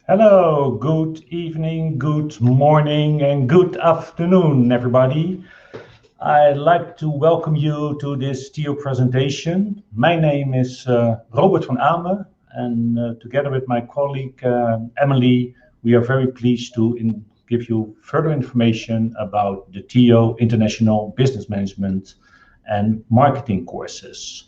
Hello, good evening, good morning, and good afternoon, everybody. I'd like to welcome you to this TIO presentation. My name is Robert van Amen, and together with my colleague Emily, we are very pleased to give you further information about the TIO International Business Management and Marketing courses.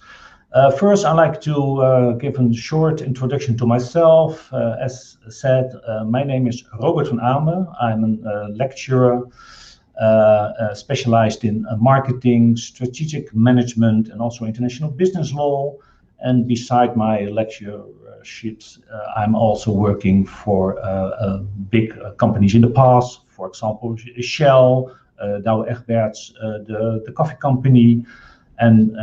First, I'd like to give a short introduction to myself. As said, my name is Robert van Amen. I'm a lecturer specialized in marketing, strategic management, and also international business law. And beside my lectureships, I'm also working for big companies in the past, for example, Shell, Douwe Egberts, the coffee company. And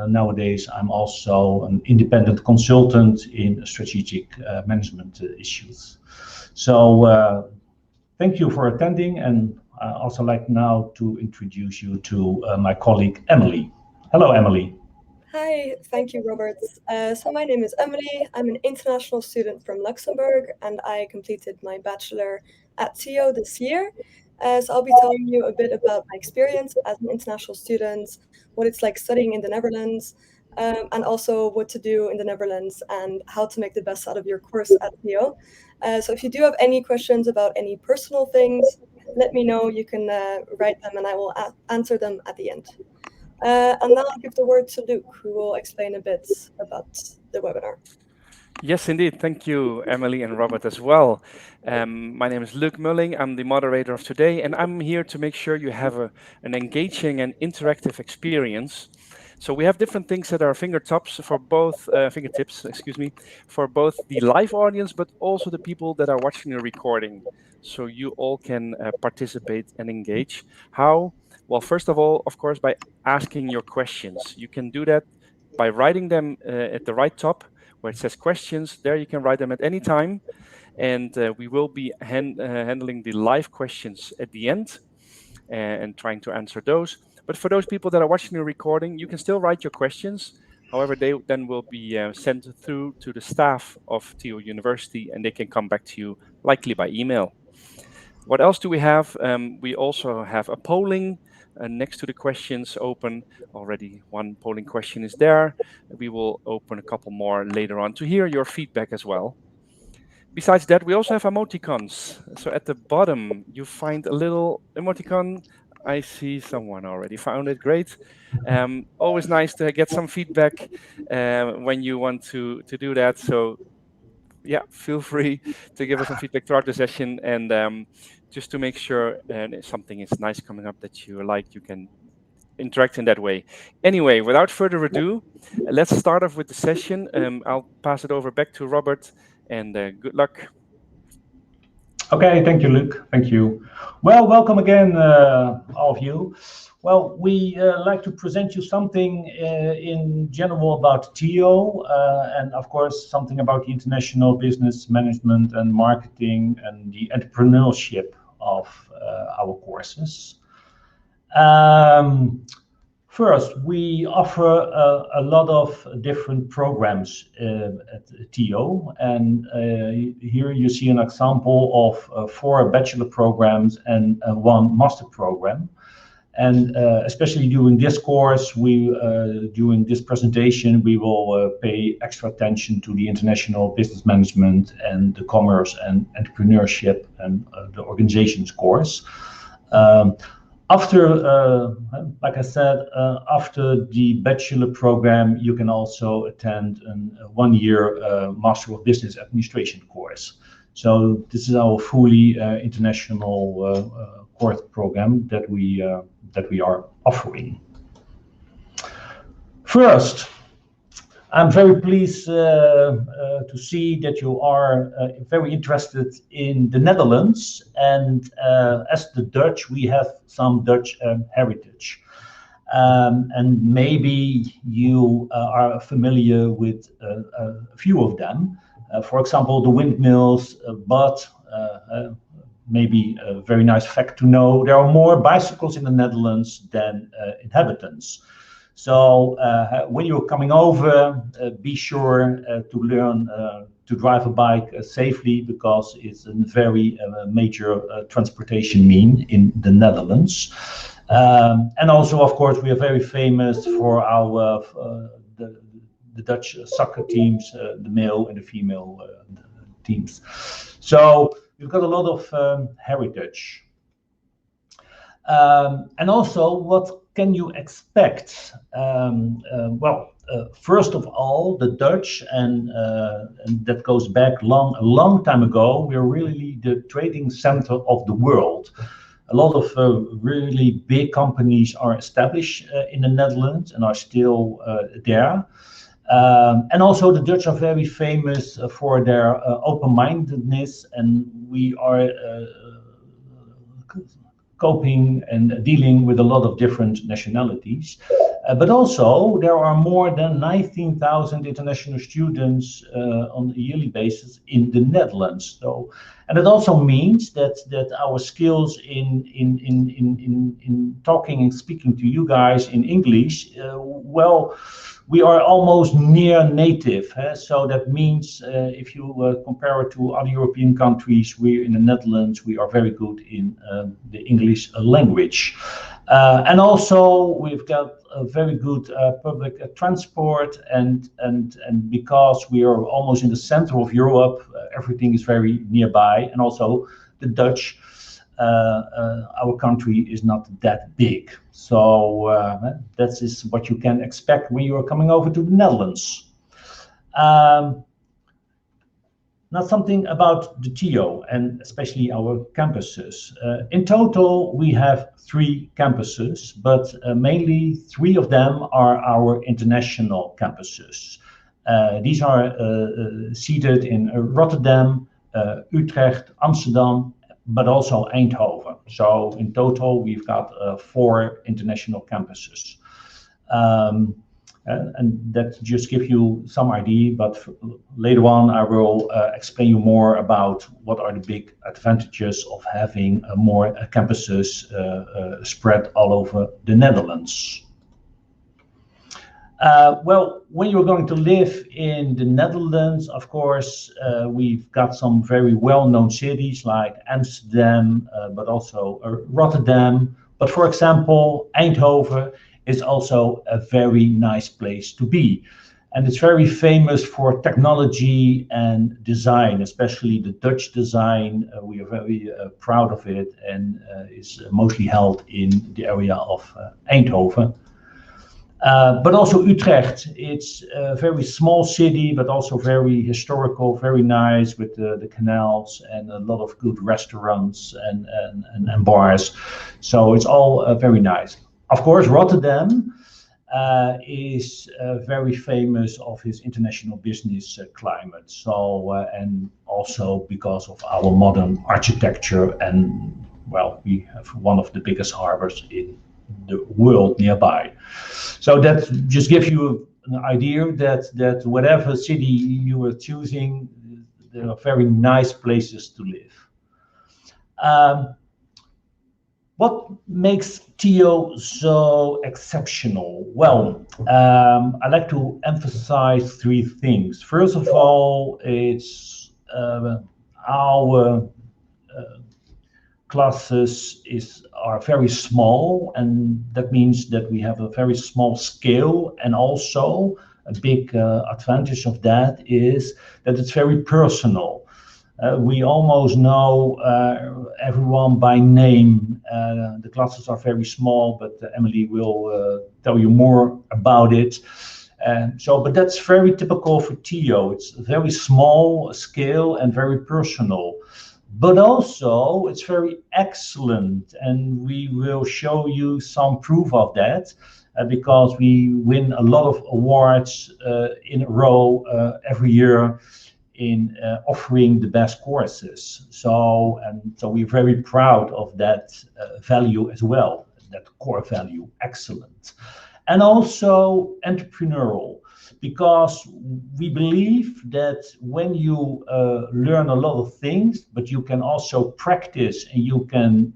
nowadays, I'm also an independent consultant in strategic management issues. So thank you for attending, and I also like now to introduce you to my colleague, Emily. Hello, Emily. Hi, thank you, Robert. So my name is Emily. I'm an international student from Luxembourg, and I completed my bachelor at TIO this year. So I'll be telling you a bit about my experience as an international student, what it's like studying in the Netherlands, and also what to do in the Netherlands and how to make the best out of your course at TIO. So if you do have any questions about any personal things, let me know. You can write them and I will answer them at the end. And now I'll give the word to Luke, who will explain a bit about the webinar. Yes, indeed. Thank you, Emily and Robert as well. My name is Luc Mulling. I'm the moderator of today, and I'm here to make sure you have an engaging and interactive experience. So we have different things at our fingertips for both for both the live audience, but also the people that are watching the recording. So you all can participate and engage. How? Well, first of all, of course, by asking your questions. You can do that by writing them at the right top where it says questions. There you can write them at any time. And we will be handling the live questions at the end and trying to answer those. But for those people that are watching the recording, you can still write your questions. However, they then will be sent through to the staff of Tio University, and they can come back to you likely by email. What else do we have? We also have a polling next to the questions open. Already one polling question is there. We will open a couple more later on to hear your feedback as well. Besides that, we also have emoticons. So at the bottom, you find a little emoticon. I see someone already found it. Great. Always nice to get some feedback when you want to do that. So yeah, feel free to give us some feedback throughout the session. And just to make sure if something is nice coming up that you like, you can interact in that way. Anyway, without further ado, let's start off with the session. I'll pass it over back to Robert, and good luck. Okay, thank you, Luc. Thank you. Well, welcome again, all of you. Well, we like to present you something in general about TIO, and of course, something about the international business management and marketing and the entrepreneurship of our courses. First, we offer a lot of different programs at TIO, and here you see an example of 4 bachelor programs and 1 master program. And especially during this course, during this presentation, we will pay extra attention to the international business management and the commerce and entrepreneurship and the organizations course. Like I said, after the bachelor program, you can also attend a 1-year Master of Business Administration course. So this is our fully international course program that we are offering. First, I'm very pleased to see that you are very interested in the Netherlands, and as the Dutch, we have some Dutch heritage. And maybe you are familiar with a few of them. For example, the windmills, but maybe a very nice fact to know, there are more bicycles in the Netherlands than inhabitants. So when you're coming over, be sure to learn to drive a bike safely, because it's a very major transportation mean in the Netherlands. And also, of course, we are very famous for our the Dutch soccer teams, the male and the female teams. So we've got a lot of heritage. And also, what can you expect? First of all, the Dutch, and that goes back a long time ago, we are really the trading center of the world. A lot of really big companies are established in the Netherlands and are still there. And also the Dutch are very famous for their open-mindedness, and we are coping and dealing with a lot of different nationalities. But also there are more than 19,000 international students on a yearly basis in the Netherlands. So, and it also means that our skills in talking and speaking to you guys in English, we are almost near native. So that means if you compare it to other European countries, we in the Netherlands, we are very good in the English language. And also we've got a very good public transport, and because we are almost in the center of Europe, everything is very nearby. And also the Dutch, our country is not that big. So that is what you can expect when you are coming over to the Netherlands. Now something about the TIO and especially our campuses. In total, we have 3 campuses, but mainly 3 of them are our international campuses. These are seated in Rotterdam, Utrecht, Amsterdam, but also Eindhoven. So in total, we've got 4 international campuses. And that just gives you some idea, but later on I will explain you more about what are the big advantages of having more campuses spread all over the Netherlands. When you're going to live in the Netherlands, of course, we've got some very well-known cities like Amsterdam, but also Rotterdam. But for example, Eindhoven is also a very nice place to be. And it's very famous for technology and design, especially the Dutch design. We are very proud of it, and is mostly held in the area of Eindhoven. But also Utrecht, it's a very small city, but also very historical, very nice with the canals and a lot of good restaurants and bars. So it's all very nice. Of course, Rotterdam is very famous of his international business climate. So, and also because of our modern architecture, and well, we have one of the biggest harbors in the world nearby. So that just gives you an idea that whatever city you are choosing, there are very nice places to live. What makes TIO so exceptional? Well, I like to emphasize 3 things. First of all, it's our classes are very small, and that means that we have a very small scale, and also a big advantage of that is that it's very personal. We almost know everyone by name. The classes are very small, but Emily will tell you more about it. But that's very typical for TIO. It's a very small scale and very personal. But also it's very excellent, and we will show you some proof of that because we win a lot of awards in a row every year in offering the best courses. So we're very proud of that value as well, that core value, excellent. And also entrepreneurial, because we believe that when you learn a lot of things, but you can also practice and you can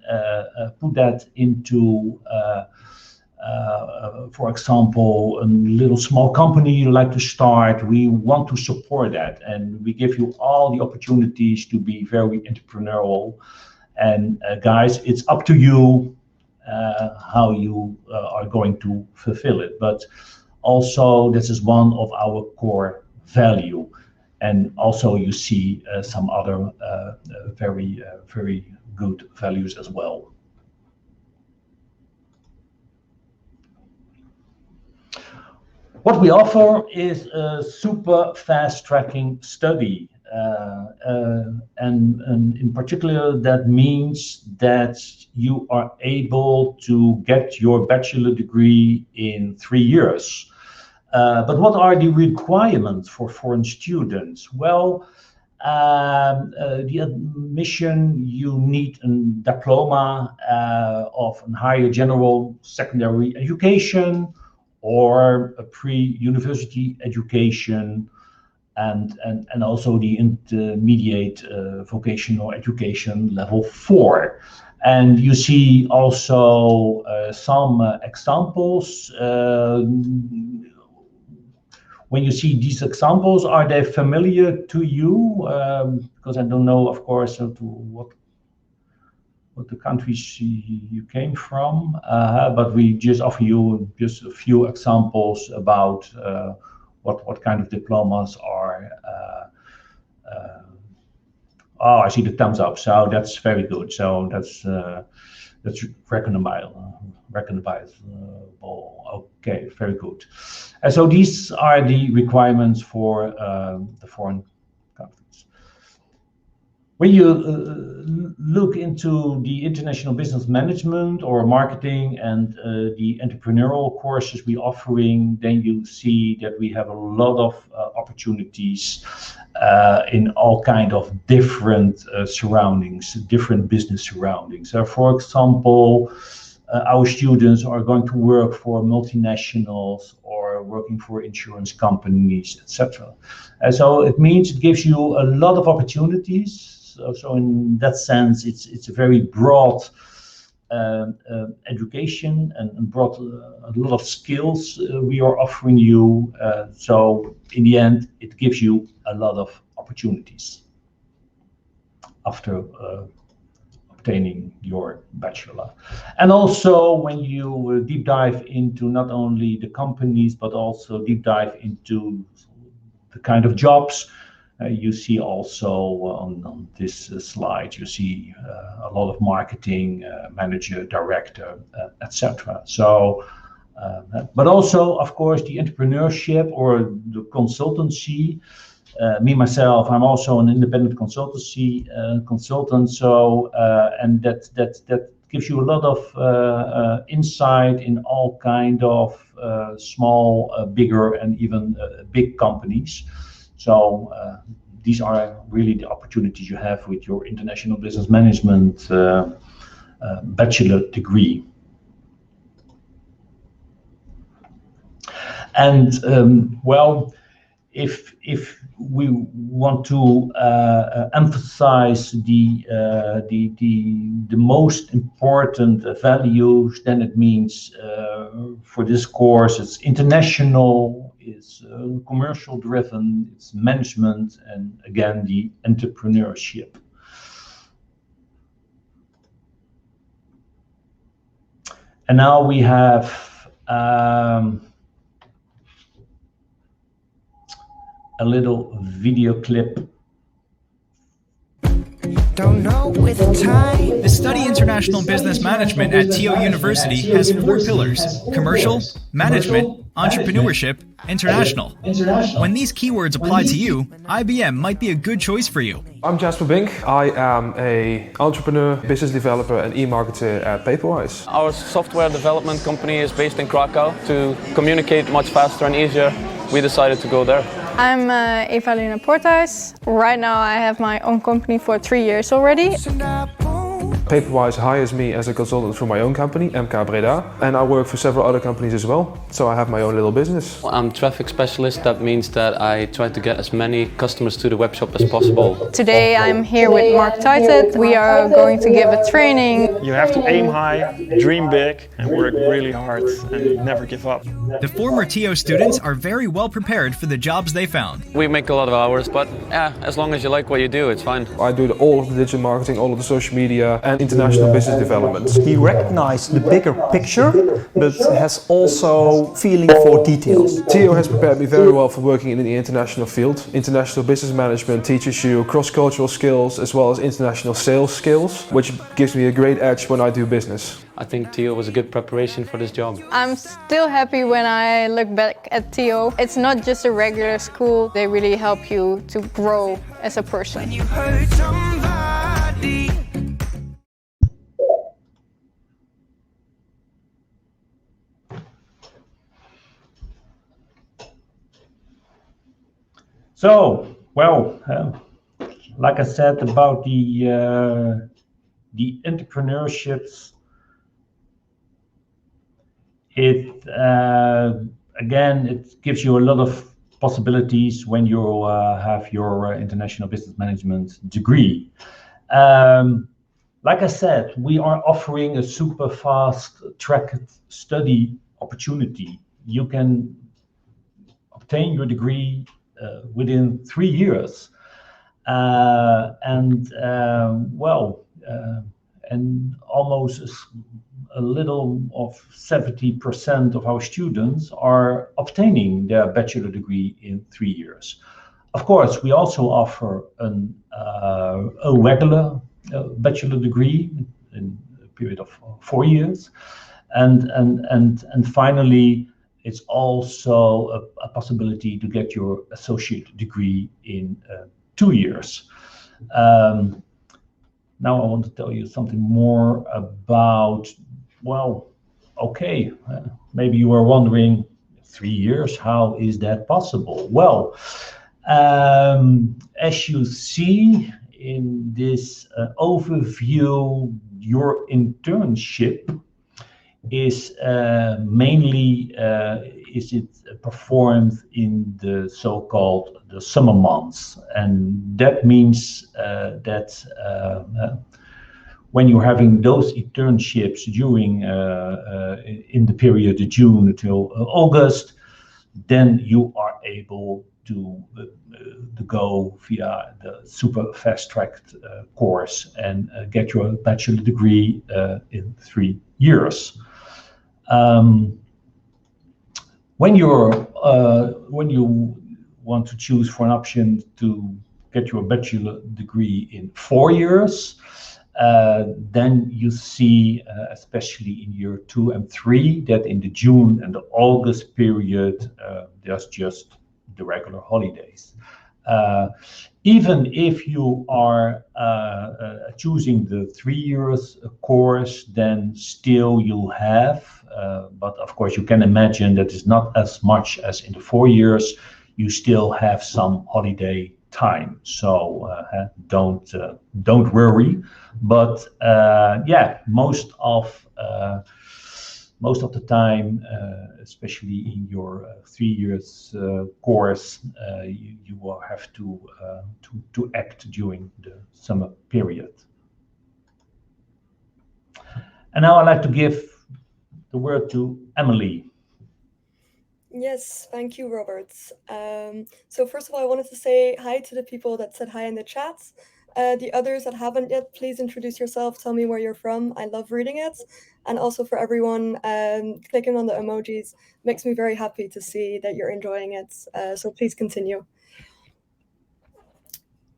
put that into for example, a little small company you like to start, we want to support that, and we give you all the opportunities to be very entrepreneurial. And guys, it's up to you how you are going to fulfill it. But also, this is one of our core value. And also, you see some other very good values as well. What we offer is a super fast tracking study. And in particular, that means that you are able to get your bachelor degree in 3 years. But what are the requirements for foreign students? Well, the admission, you need a diploma of a higher general secondary education or a pre-university education, and also the intermediate vocational education level 4. And you see also some examples. When you see these examples, are they familiar to you? Because I don't know, of course, to what the countries you came from, but we just offer you just a few examples about what kind of diplomas are. Oh, I see the thumbs up, so that's very good. So that's recognizable. Okay, very good. So these are the requirements for the foreign countries. When you look into the international business management or marketing and the entrepreneurial courses we're offering, then you see that we have a lot of opportunities in all kind of different surroundings, different business surroundings. So, for example, our students are going to work for multinationals or working for insurance companies, etc. So it means it gives you a lot of opportunities. So in that sense, it's a very broad education and brought a lot of skills we are offering you. So in the end, it gives you a lot of opportunities after obtaining your bachelor. And also when you deep dive into not only the companies, but also deep dive into the kind of jobs, you see also on this slide, you see a lot of marketing, manager, director, etc. So, but also, of course, the entrepreneurship or the consultancy. Me, myself, I'm also an independent consultancy consultant. So, and that gives you a lot of insight in all kind of small, bigger, and even big companies. So these are really the opportunities you have with your international business management bachelor degree. And well, if we want to emphasize the most important values, then it means for this course it's international, it's commercial driven, it's management, and again the entrepreneurship. And now we have a little video clip. Don't know with time. The study International Business Management at Tio University has 4 pillars: commercial, management, entrepreneurship, international. When these keywords apply to you, IBM might be a good choice for you. I'm Jasper Bink. I am an entrepreneur, business developer and e-marketer at Paperwise. Our software development company is based in Krakow. To communicate much faster and easier, we decided to go there. I'm Evalina Portais. Right now I have my own company for 3 years already. Paperwise hires me as a consultant for my own company, MK Breda, and I work for several other companies as well, so I have my own little business. I'm traffic specialist. That means that I try to get as many customers to the webshop as possible. Today I'm here with Untitled. We are going to give a training. You have to aim high, dream big, and work really hard and never give up. The former TO students are very well prepared for the jobs they found. We make a lot of hours, but yeah, as long as you like what you do, it's fine. I do all of the digital marketing, all of the social media and international business development. He recognized the bigger picture, but has also feeling for details. TO has prepared me very well for working in the international field. International business management teaches you cross-cultural skills as well as international sales skills, which gives me a great edge when I do business. I think TO was a good preparation for this job. I'm still happy when I look back at TO. It's not just a regular school. They really help you to grow as a person. So, well, like I said about the entrepreneurships, again, it gives you a lot of possibilities when you have your international business management degree. Like I said, we are offering a super fast track study opportunity. You can obtain your degree within 3 years, and almost a little of 70% of our students are obtaining their bachelor degree in 3 years. Of course, we also offer a regular bachelor degree in a period of 4 years, and finally, it's also a possibility to get your associate degree in 2 years. Now I want to tell you something more about, well, okay, maybe you are wondering, 3 years, how is that possible? Well, as you see in this overview, your internship is mainly performed in the so-called the summer months, and that means that when you're having those internships during in the period of June until August, then you are able to go via the super fast-tracked course and get your bachelor degree in 3 years. When you want to choose for an option to get your bachelor degree in 4 years, then you see, especially in year 2 and 3, that in the June and the August period, there's just the regular holidays. Even if you are choosing the 3 years course, then still you have, but of course you can imagine that it's not as much as in the 4 years, you still have some holiday time. So don't worry, but yeah, most of the time, especially in your 3 years course, you will have to act during the summer period. And now I'd like to give the word to Emily. Yes, thank you, Robert. So first of all, I wanted to say hi to the people that said hi in the chats. The others that haven't yet, please introduce yourself, tell me where you're from. I love reading it. And also for everyone, clicking on the emojis makes me very happy to see that you're enjoying it. So please continue.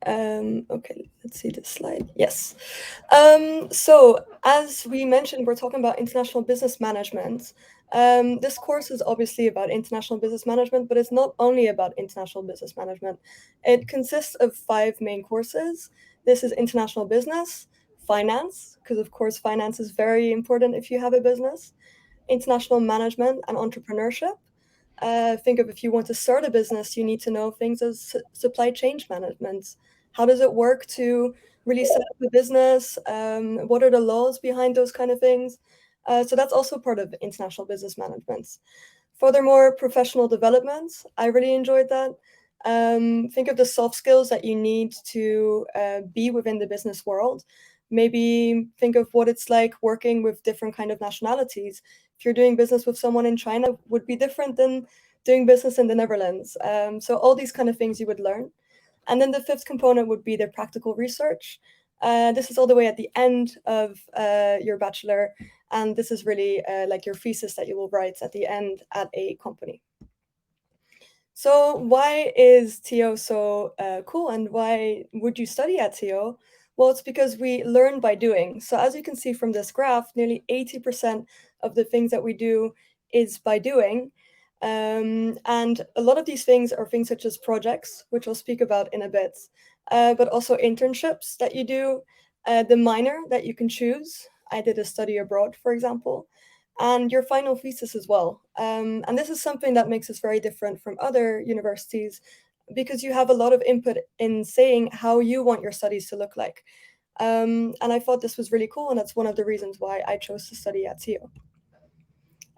Okay, let's see this slide. Yes. So as we mentioned, we're talking about international business management. This course is obviously about international business management, but it's not only about international business management. It consists of 5 main courses. This is international business, finance, because of course finance is very important if you have a business, international management and entrepreneurship. Think of if you want to start a business, you need to know things as supply chain management. How does it work to really set up a business, what are the laws behind those kind of things. So that's also part of international business management. Furthermore, professional development, I really enjoyed that. Think of the soft skills that you need to be within the business world. Maybe think of what it's like working with different kind of nationalities. If you're doing business with someone in China, would be different than doing business in the Netherlands. So all these kind of things you would learn. And then the fifth component would be the practical research. This is all the way at the end of your bachelor. And this is really like your thesis that you will write at the end at a company. So why is TO so cool, and why would you study at TO? Well, it's because we learn by doing. So as you can see from this graph, nearly 80% of the things that we do is by doing. And a lot of these things are things such as projects, which I'll speak about in a bit, but also internships that you do, the minor that you can choose. I did a study abroad, for example, and your final thesis as well. And this is something that makes us very different from other universities, because you have a lot of input in saying how you want your studies to look like. And I thought this was really cool, and that's one of the reasons why I chose to study at TO.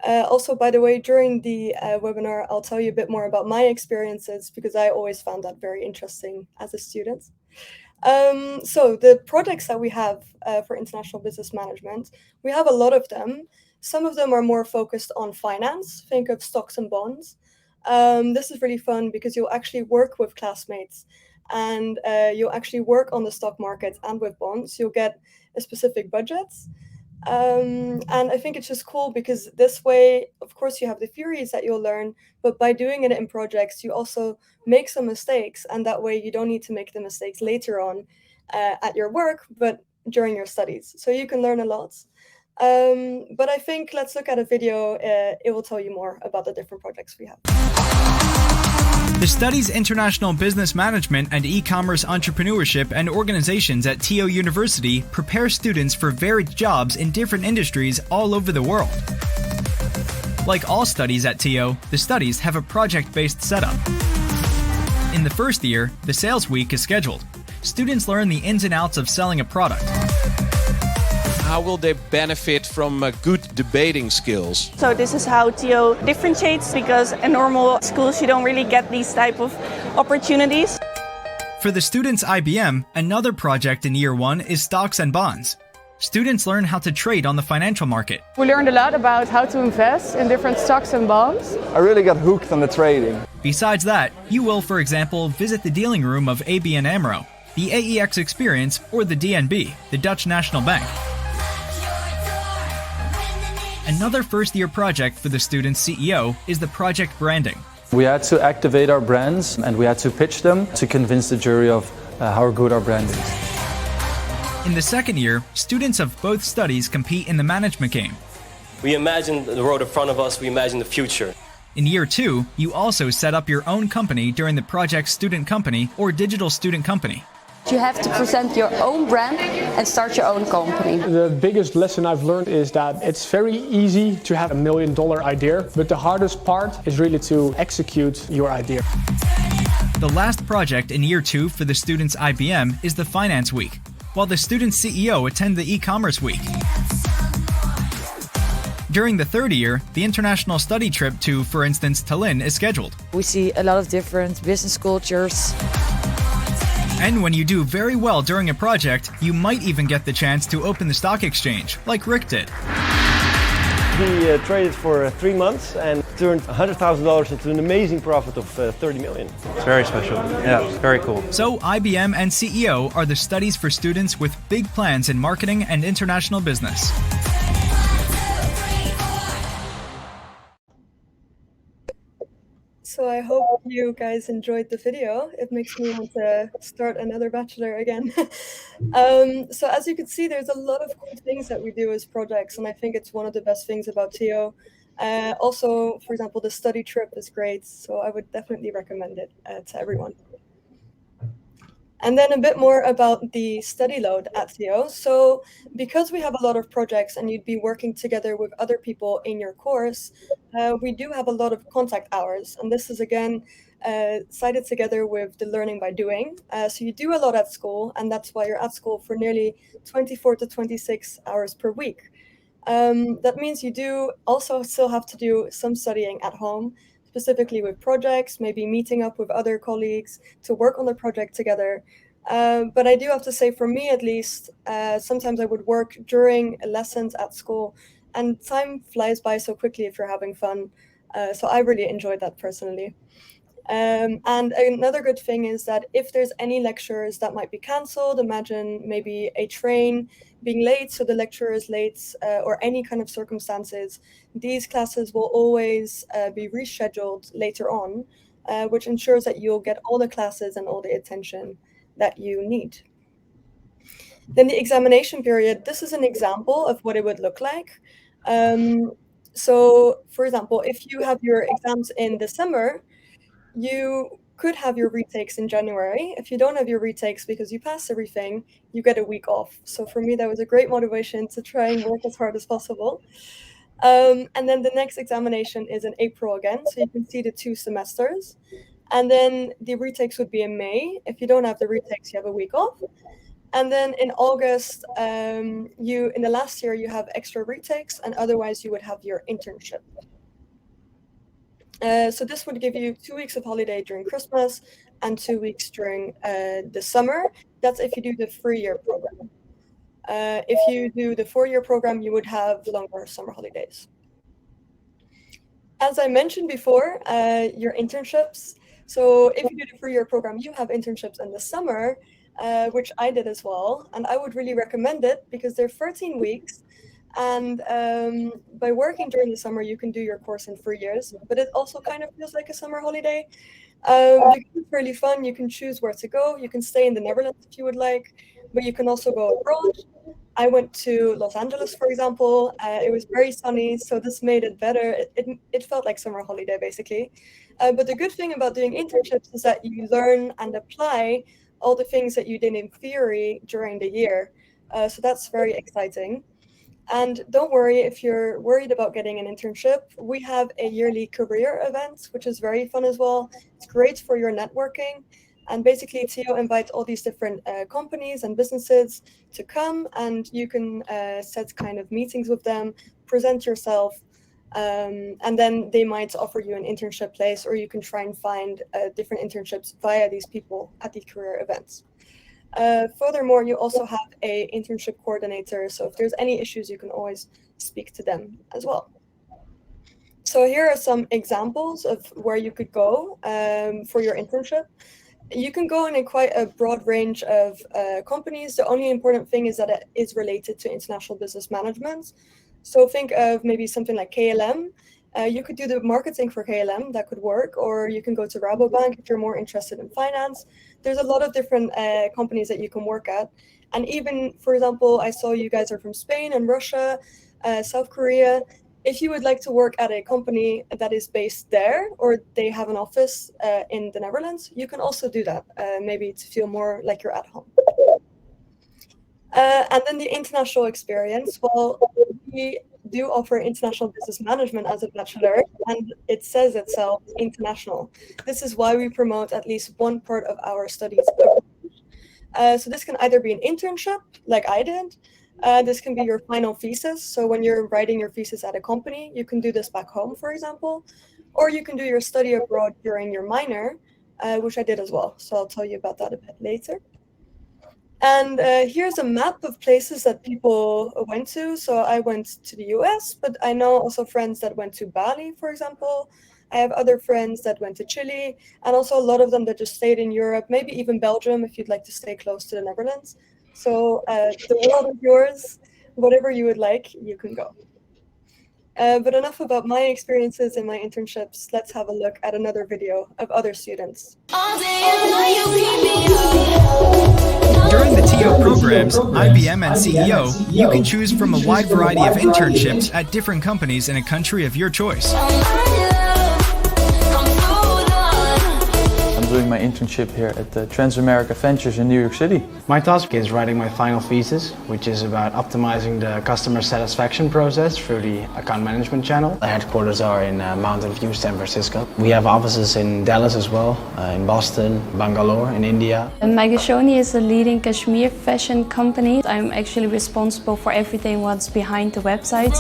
Also, by the way, during the webinar, I'll tell you a bit more about my experiences, because I always found that very interesting as a student. So the projects that we have for international business management, we have a lot of them. Some of them are more focused on finance. Think of stocks and bonds. This is really fun because you'll actually work with classmates, and you'll actually work on the stock market and with bonds. You'll get a specific budget. And I think it's just cool because this way, of course, you have the theories that you'll learn, but by doing it in projects, you also make some mistakes. And that way you don't need to make the mistakes later on at your work, but during your studies. So you can learn a lot. But I think let's look at a video. It will tell you more about the different projects we have. The studies International Business Management and E-commerce Entrepreneurship and Organizations at TO University prepare students for varied jobs in different industries all over the world. Like all studies at TO, the studies have a project-based setup. In the first year, the sales week is scheduled. Students learn the ins and outs of selling a product. How will they benefit from good debating skills? So this is how TO differentiates, because in normal schools you don't really get these type of opportunities. For the students' IBM, another project in year one is stocks and bonds. Students learn how to trade on the financial market. We learned a lot about how to invest in different stocks and bonds. I really got hooked on the trading. Besides that, you will, for example, visit the dealing room of ABN AMRO, the AEX Experience, or the DNB, the Dutch National Bank. Another first-year project for the student's CEO is the project branding. We had to activate our brands and we had to pitch them to convince the jury of how good our brand is. In the second year, students of both studies compete in the management game. We imagine the road in front of us, we imagine the future. In year two, you also set up your own company during the project student company or digital student company. You have to present your own brand and start your own company. The biggest lesson I've learned is that it's very easy to have $1 million idea, but the hardest part is really to execute your idea. The last project in year two for the student's IBM is the Finance Week, while the student's CEO attend the E-commerce Week. During the third year, the international study trip to, for instance, Tallinn is scheduled. We see a lot of different business cultures. And when you do very well during a project, you might even get the chance to open the stock exchange, like Rick did. He traded for 3 months and turned $100,000 into an amazing profit of 30 million. It's very special. Yeah, it's very cool. So IBM and CEO are the studies for students with big plans in marketing and international business. So I hope you guys enjoyed the video. It makes me want to start another bachelor again. So as you can see, there's a lot of cool things that we do as projects, and I think it's one of the best things about TO. Also, for example, the study trip is great, so I would definitely recommend it to everyone. And then a bit more about the study load at TO. So because we have a lot of projects and you'd be working together with other people in your course, we do have a lot of contact hours. And this is, again, cited together with the learning by doing. So you do a lot at school, and that's why you're at school for nearly 24 to 26 hours per week. That means you do also still have to do some studying at home, specifically with projects, maybe meeting up with other colleagues to work on the project together. But I do have to say, for me at least, sometimes I would work during lessons at school, and time flies by so quickly if you're having fun. So I really enjoyed that personally. And another good thing is that if there's any lectures that might be cancelled, imagine maybe a train being late, so the lecturer is late, or any kind of circumstances, these classes will always be rescheduled later on, which ensures that you'll get all the classes and all the attention that you need. Then the examination period, this is an example of what it would look like. So, for example, if you have your exams in December, you could have your retakes in January. If you don't have your retakes because you passed everything, you get a week off. So for me, that was a great motivation to try and work as hard as possible. And then the next examination is in April again, so you can see the 2 semesters. And then the retakes would be in May. If you don't have the retakes, you have a week off. And then in August, in the last year, you have extra retakes, and otherwise you would have your internship. So this would give you 2 weeks of holiday during Christmas and 2 weeks during the summer. That's if you do the 3-year program. If you do the 4-year program, you would have longer summer holidays. As I mentioned before, your internships. So if you do the 3-year program, you have internships in the summer, which I did as well. And I would really recommend it because they're 13 weeks. And by working during the summer, you can do your course in 3 years, but it also kind of feels like a summer holiday. It's really fun. You can choose where to go. You can stay in the Netherlands if you would like, but you can also go abroad. I went to Los Angeles, for example. It was very sunny, so this made it better. It felt like summer holiday, basically. But the good thing about doing internships is that you learn and apply all the things that you did in theory during the year. So that's very exciting. And don't worry if you're worried about getting an internship. We have a yearly career event, which is very fun as well. It's great for your networking. And basically, Tio invites all these different companies and businesses to come, and you can set kind of meetings with them, present yourself, and then they might offer you an internship place, or you can try and find different internships via these people at the career events. Furthermore, you also have an internship coordinator, so if there's any issues, you can always speak to them as well. So here are some examples of where you could go for your internship. You can go in quite a broad range of companies. The only important thing is that it is related to international business management. So think of maybe something like KLM. You could do the marketing for KLM, that could work, or you can go to Rabobank if you're more interested in finance. There's a lot of different companies that you can work at. And even, for example, I saw you guys are from Spain and Russia, South Korea. If you would like to work at a company that is based there, or they have an office in the Netherlands, you can also do that, maybe to feel more like you're at home. And then the international experience. Well, we do offer international business management as a bachelor, and it says itself international. This is why we promote at least one part of our studies. So this can either be an internship, like I did. This can be your final thesis. So when you're writing your thesis at a company, you can do this back home, for example, or you can do your study abroad during your minor, which I did as well. So I'll tell you about that a bit later. And here's a map of places that people went to. So I went to the US, but I know also friends that went to Bali, for example. I have other friends that went to Chile, and also a lot of them that just stayed in Europe, maybe even Belgium if you'd like to stay close to the Netherlands. So the world is yours. Whatever you would like, you can go. But enough about my experiences in my internships. Let's have a look at another video of other students. During the TO programs, IBM and CEO, you can choose from a wide variety of internships at different companies in a country of your choice. I'm doing my internship here at the Transamerica Ventures in New York City. My task is writing my final thesis, which is about optimizing the customer satisfaction process through the account management channel. The headquarters are in Mountain View, San Francisco. We have offices in Dallas as well, in Boston, Bangalore, in India. Magashoni is a leading Kashmir fashion company. I'm actually responsible for everything what's behind the website.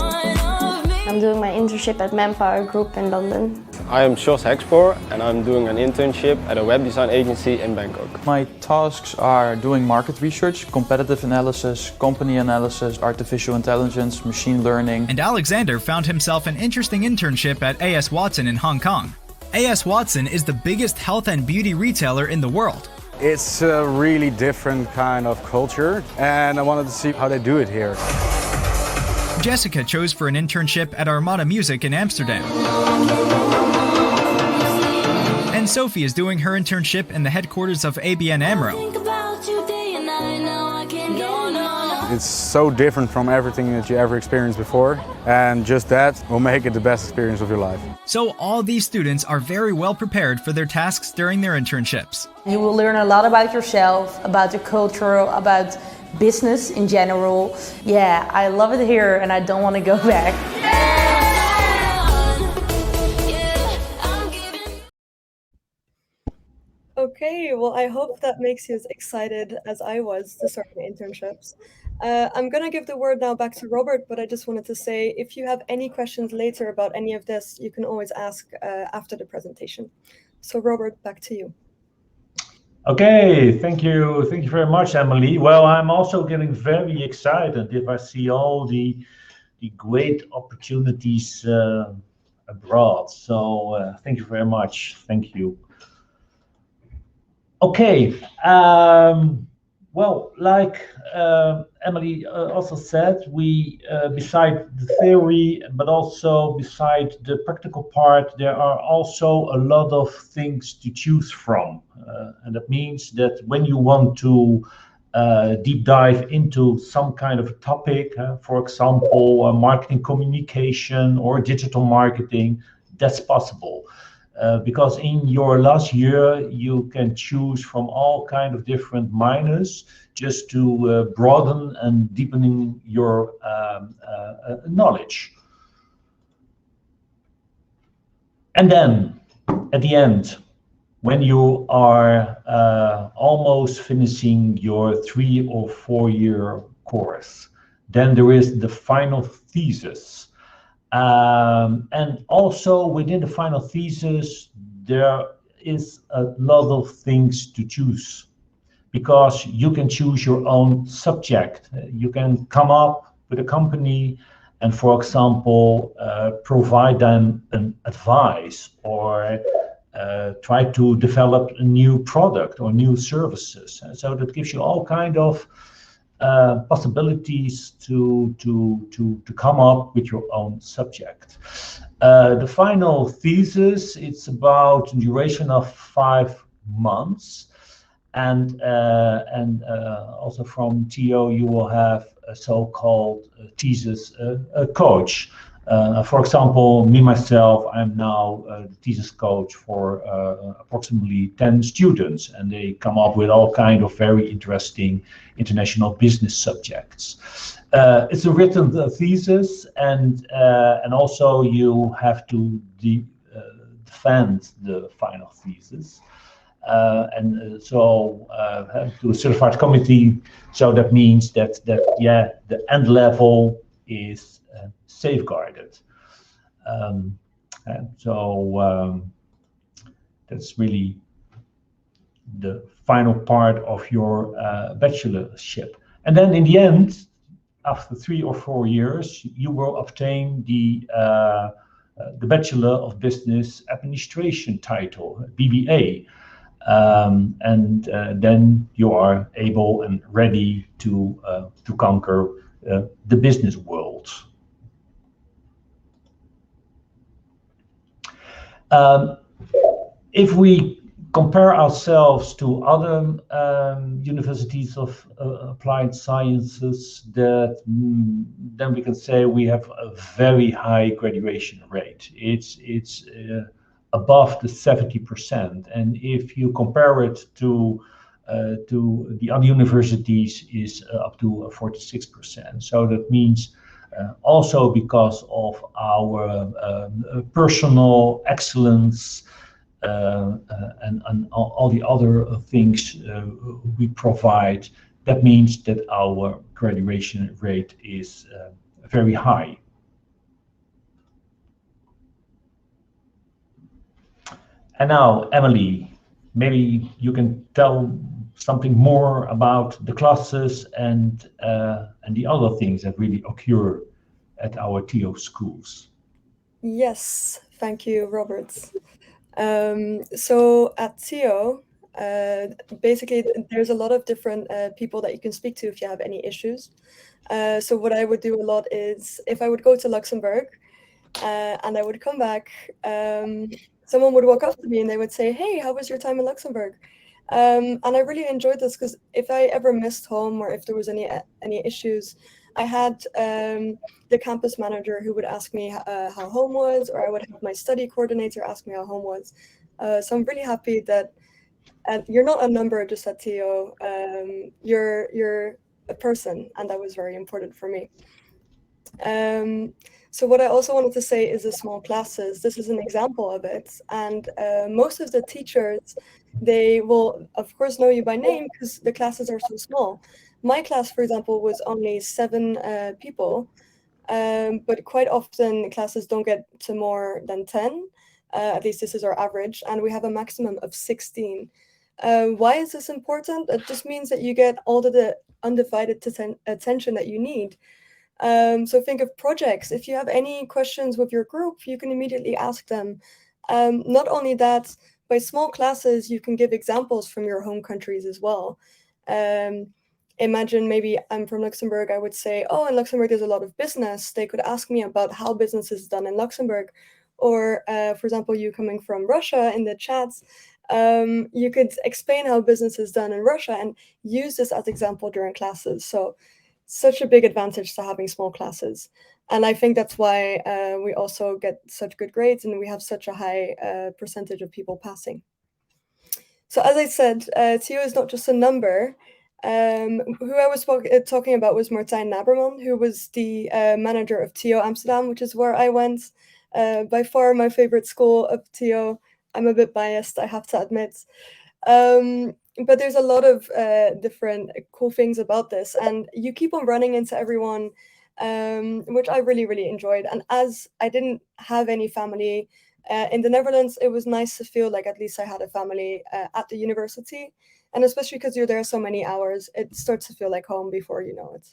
I'm doing my internship at Manpower Group in London. I am Jos Hexpoor and I'm doing an internship at a web design agency in Bangkok. My tasks are doing market research, competitive analysis, company analysis, artificial intelligence, machine learning. And Alexander found himself an interesting internship at A.S. Watson in Hong Kong. A.S. Watson is the biggest health and beauty retailer in the world. It's a really different kind of culture and I wanted to see how they do it here. Jessica chose for an internship at Armada Music in Amsterdam. And Sophie is doing her internship in the headquarters of ABN AMRO. It's so different from everything that you ever experienced before, and just that will make it the best experience of your life. So all these students are very well prepared for their tasks during their internships. You will learn a lot about yourself, about the culture, about business in general. Yeah, I love it here and I don't want to go back. Okay, well, I hope that makes you as excited as I was to start my internships. I'm going to give the word now back to Robert, but I just wanted to say, if you have any questions later about any of this, you can always ask after the presentation. So Robert, back to you. Okay, thank you. Thank you very much, Emily. Well, I'm also getting very excited if I see all the great opportunities abroad. So thank you very much. Thank you. Okay, well, like Emily also said, we, beside the theory, but also beside the practical part, there are also a lot of things to choose from. And that means that when you want to deep dive into some kind of a topic, for example, marketing communication or digital marketing, that's possible. Because in your last year, you can choose from all kind of different minors just to broaden and deepening your knowledge. And then at the end, when you are almost finishing your 3 or 4 year course, then there is the final thesis. And also within the final thesis, there is a lot of things to choose because you can choose your own subject. You can come up with a company and, for example, provide them an advice or try to develop a new product or new services. And so that gives you all kind of possibilities to come up with your own subject. The final thesis, it's about a duration of 5 months, and also from Tio you will have a so-called thesis coach. For example, me myself, I'm now the thesis coach for approximately 10 students, and they come up with all kind of very interesting international business subjects. It's a written thesis, and also you have to defend the final thesis, so to a certified committee. So that means that yeah, the end level is safeguarded, and so that's really the final part of your bachelorship. And then in the end, after 3 or 4 years, you will obtain the Bachelor of Business Administration title, BBA, and then you are able and ready to conquer the business world. If we compare ourselves to other universities of applied sciences, then we can say we have a very high graduation rate. It's above the 70%. And if you compare it to the other universities, is up to 46%. So that means also because of our personal excellence and all the other things we provide, that means that our graduation rate is very high. And now, Emily, maybe you can tell something more about the classes and the other things that really occur at our TO schools. Yes, thank you, Robert. So at TO, basically there's a lot of different people that you can speak to if you have any issues. So what I would do a lot is, if I would go to Luxembourg and I would come back, someone would walk up to me and they would say, "Hey, how was your time in Luxembourg?" And I really enjoyed this because if I ever missed home or if there was any issues, I had the campus manager who would ask me how home was, or I would have my study coordinator ask me how home was. So I'm really happy that you're not a number just at TO. You're a person, and that was very important for me. So what I also wanted to say is the small classes. This is an example of it. And most of the teachers, they will, of course, know you by name because the classes are so small. My class, for example, was only 7 people, but quite often classes don't get to more than 10. At least this is our average, and we have a maximum of 16. Why is this important? It just means that you get all of the undivided attention that you need. So think of projects. If you have any questions with your group, you can immediately ask them. Not only that, by small classes, you can give examples from your home countries as well. Imagine maybe I'm from Luxembourg, I would say, oh, in Luxembourg, there's a lot of business. They could ask me about how business is done in Luxembourg. Or, for example, you coming from Russia in the chats, you could explain how business is done in Russia and use this as example during classes. So such a big advantage to having small classes. And I think that's why we also get such good grades and we have such a high percentage of people passing. So as I said, TO is not just a number. Who I was talking about was Martijn Naberman, who was the manager of TO Amsterdam, which is where I went. By far my favorite school of TO. I'm a bit biased, I have to admit. But there's a lot of different cool things about this, and you keep on running into everyone, which I really, really enjoyed. And as I didn't have any family in the Netherlands, it was nice to feel like at least I had a family at the university. And especially because you're there so many hours, it starts to feel like home before you know it.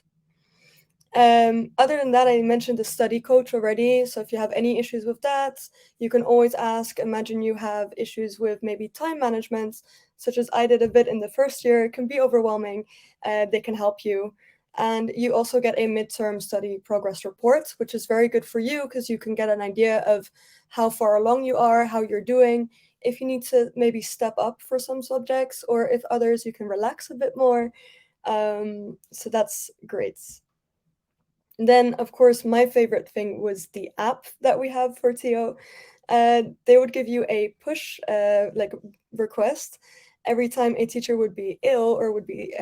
Other than that, I mentioned the study coach already. So if you have any issues with that, you can always ask. Imagine you have issues with maybe time management, such as I did a bit in the first year. It can be overwhelming. They can help you. And you also get a midterm study progress report, which is very good for you because you can get an idea of how far along you are, how you're doing, if you need to maybe step up for some subjects, or if others you can relax a bit more. So that's great. Then, of course, my favorite thing was the app that we have for TO. They would give you a push request every time a teacher would be ill or would be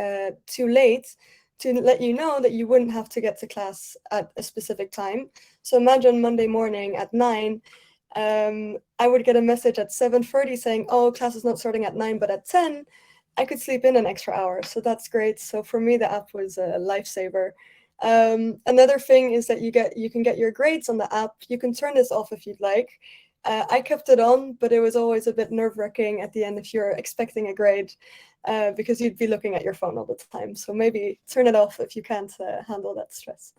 too late to let you know that you wouldn't have to get to class at a specific time. So imagine Monday morning at 9, I would get a message at 7:30 saying, oh, class is not starting at 9, but at 10, I could sleep in an extra hour. So that's great. So for me, the app was a lifesaver. Another thing is that you can get your grades on the app. You can turn this off if you'd like. I kept it on, but it was always a bit nerve-wracking at the end if you're expecting a grade, because you'd be looking at your phone all the time. So maybe turn it off if you can't handle that stress.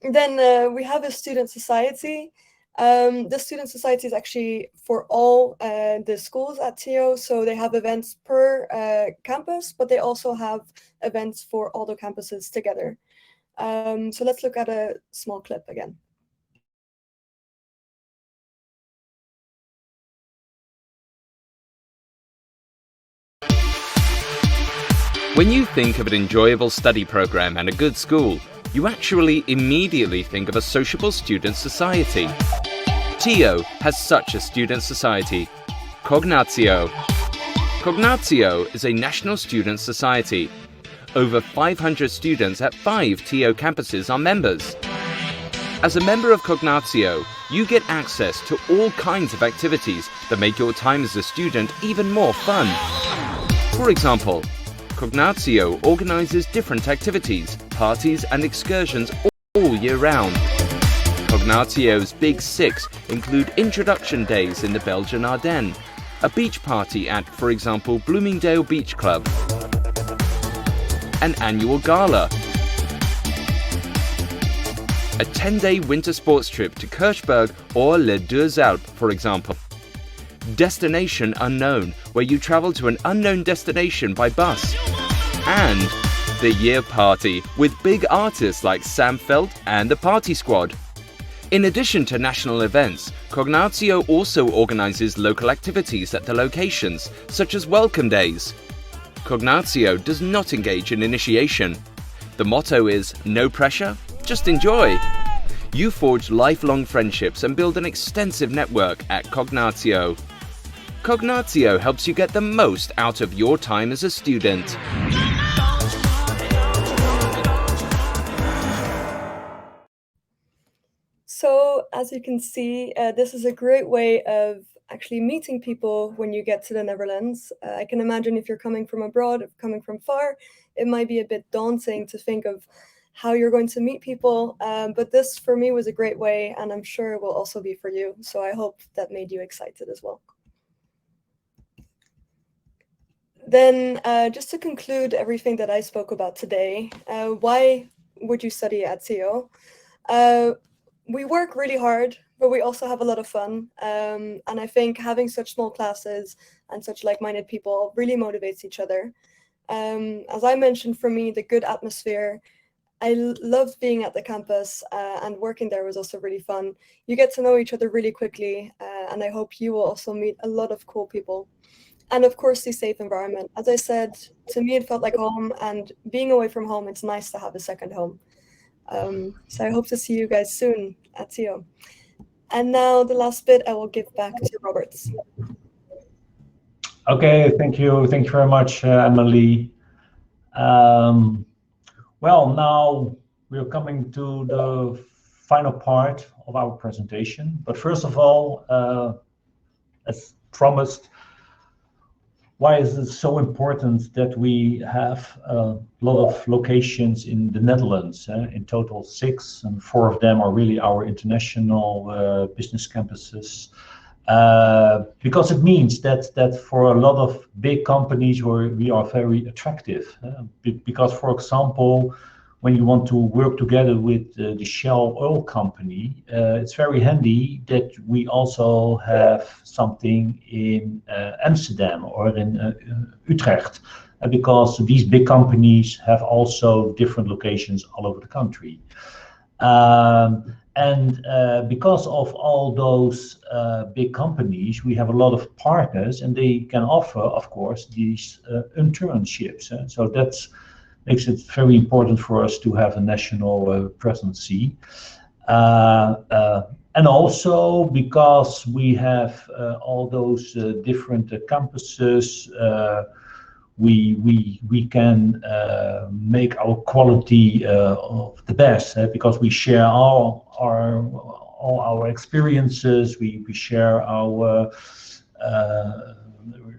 Then we have a student society. The student society is actually for all the schools at TO. So they have events per campus, but they also have events for all the campuses together. So let's look at a small clip again. When you think of an enjoyable study program and a good school, you actually immediately think of a sociable student society. TIO has such a student society, Cognatio. Cognatio is a national student society. Over 500 students at 5 TIO campuses are members. As a member of Cognatio, you get access to all kinds of activities that make your time as a student even more fun. For example, Cognatio organizes different activities, parties and excursions all year round. Cognatio's Big Six include introduction days in the Belgian Ardennes, a beach party at, for example, Bloomingdale Beach Club, an annual gala, a 10-day winter sports trip to Kirchberg or Les Deux Alpes, for example. Destination Unknown, where you travel to an unknown destination by bus. And the Year Party, with big artists like Sam Felt and the Party Squad. In addition to national events, Cognatio also organizes local activities at the locations, such as Welcome Days. Cognatio does not engage in initiation. The motto is no pressure, just enjoy. You forge lifelong friendships and build an extensive network at Cognatio. Cognatio helps you get the most out of your time as a student. So, as you can see, this is a great way of actually meeting people when you get to the Netherlands. I can imagine if you're coming from abroad, coming from far, it might be a bit daunting to think of how you're going to meet people, but this for me was a great way, and I'm sure it will also be for you. So I hope that made you excited as well. Then just to conclude everything that I spoke about today, why would you study at TIO? We work really hard, but we also have a lot of fun. And I think having such small classes and such like-minded people really motivates each other. As I mentioned, for me, the good atmosphere, I loved being at the campus, and working there was also really fun. You get to know each other really quickly, and I hope you will also meet a lot of cool people. And of course, the safe environment. As I said, to me, it felt like home, and being away from home, it's nice to have a second home. So I hope to see you guys soon at TIO. And now the last bit, I will give back to Robert. Okay, thank you. Thank you very much, Emily. Well, now we're coming to the final part of our presentation. But first of all, as promised, why is it so important that we have a lot of locations in the Netherlands? In total 6, and 4 of them are really our international business campuses. Because it means that for a lot of big companies we are very attractive. Because, for example, when you want to work together with the Shell oil company, it's very handy that we also have something in Amsterdam or in Utrecht, because these big companies have also different locations all over the country. And because of all those big companies, we have a lot of partners, and they can offer, of course, these internships. So that makes it very important for us to have a national presence. And also because we have all those different campuses, we can make our quality of the best, because we share all our experiences, we share our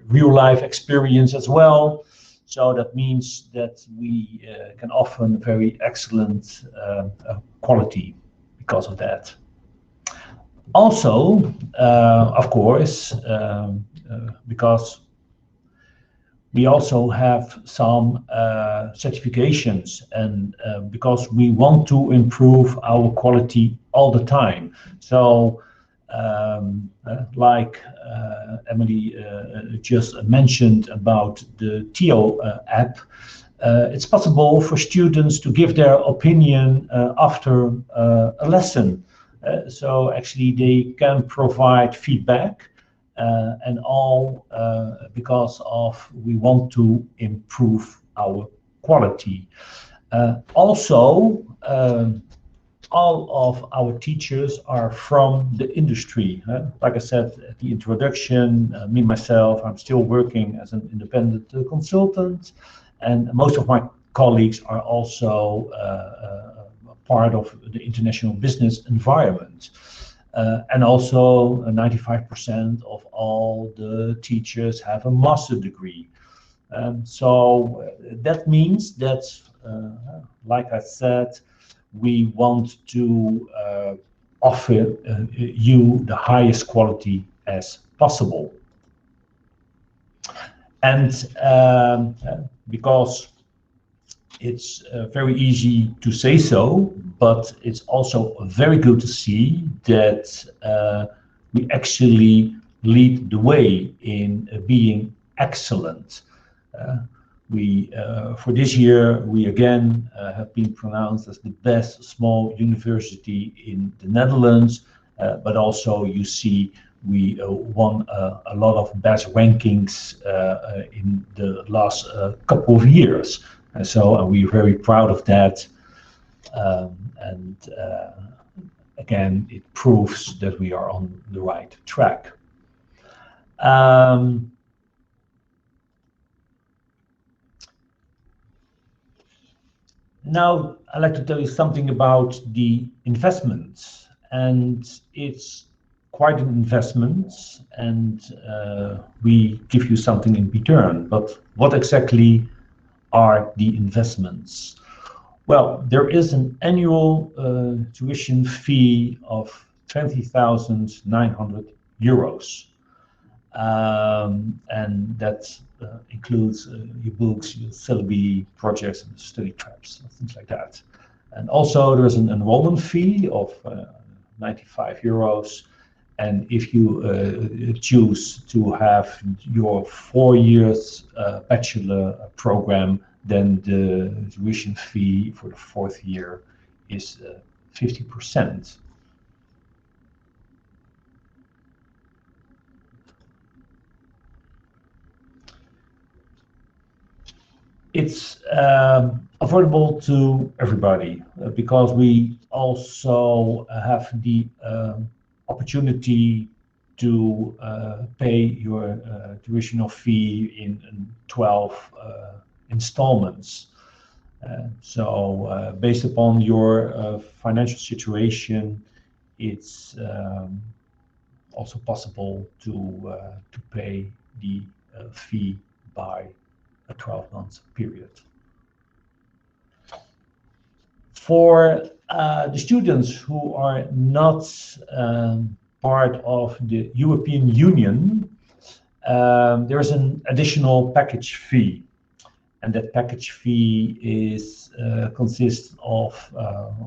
real life experience as well. So that means that we can offer very excellent quality because of that. Also, of course, because we also have some certifications, and because we want to improve our quality all the time. So like Emily just mentioned about the TIO app, it's possible for students to give their opinion after a lesson. So actually they can provide feedback, and all because of we want to improve our quality. Also, all of our teachers are from the industry. Like I said at the introduction, me myself, I'm still working as an independent consultant, and most of my colleagues are also part of the international business environment. And also 95% of all the teachers have a master's degree. So that means that, like I said, we want to offer you the highest quality as possible. And because it's very easy to say so, but it's also very good to see that we actually lead the way in being excellent. For this year, we again have been pronounced as the best small university in the Netherlands, but also you see we won a lot of best rankings in the last couple of years. So we're very proud of that. Again, it proves that we are on the right track. Now, I'd like to tell you something about the investments, and it's quite an investment, and we give you something in return. But what exactly are the investments? Well, there is an annual tuition fee of 20,900 euros, and that includes your books, your syllabi, projects, and study trips, things like that. And also there's an enrollment fee of 95 euros. And if you choose to have your 4 years bachelor program, then the tuition fee for the 4th year is 50%. It's affordable to everybody because we also have the opportunity to pay your tuition fee in 12 installments. So based upon your financial situation, it's also possible to pay the fee by a 12-month period. For the students who are not part of the European Union, there's an additional package fee, and that package fee is consists of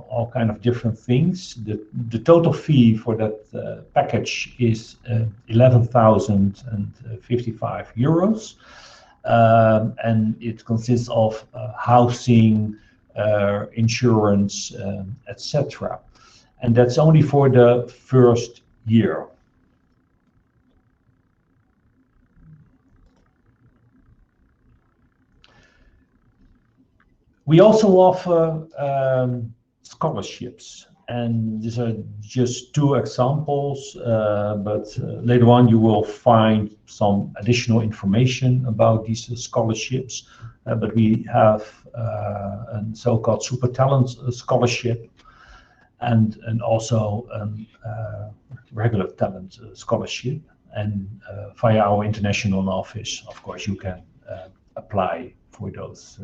all kind of different things. The total fee for that package is 11,055 euros. And it consists of housing, insurance, etc. And that's only for the 1st year. We also offer scholarships, and these are just 2 examples, but later on you will find some additional information about these scholarships. But we have a so-called super talent scholarship and also a regular talent scholarship. And via our international office, of course, you can apply for those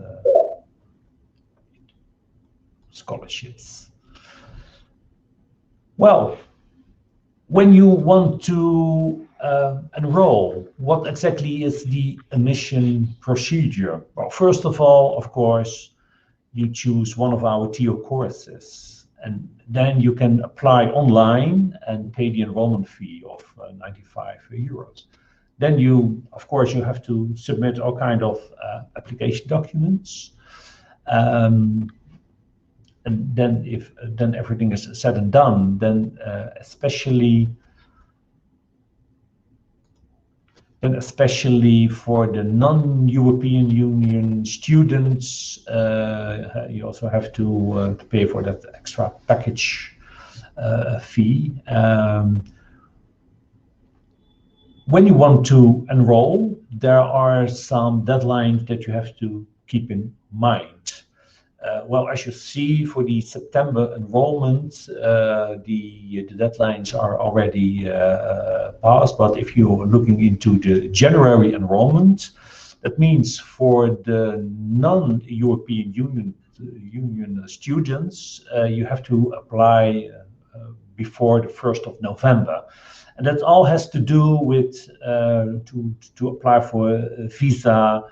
scholarships. Well, when you want to enroll, what exactly is the admission procedure? Well, first of all, of course, you choose one of our TO courses, and then you can apply online and pay the enrollment fee of 95 euros. Then you, of course, you have to submit all kind of application documents. And then if everything is said and done, then especially then especially for the non-European Union students, you also have to pay for that extra package fee. When you want to enroll, there are some deadlines that you have to keep in mind. Well, as you see, for the September enrollment, the deadlines are already passed. But if you're looking into the January enrollment, that means for the non-European Union students, you have to apply before the 1st of November. And that all has to do with to apply for a visa,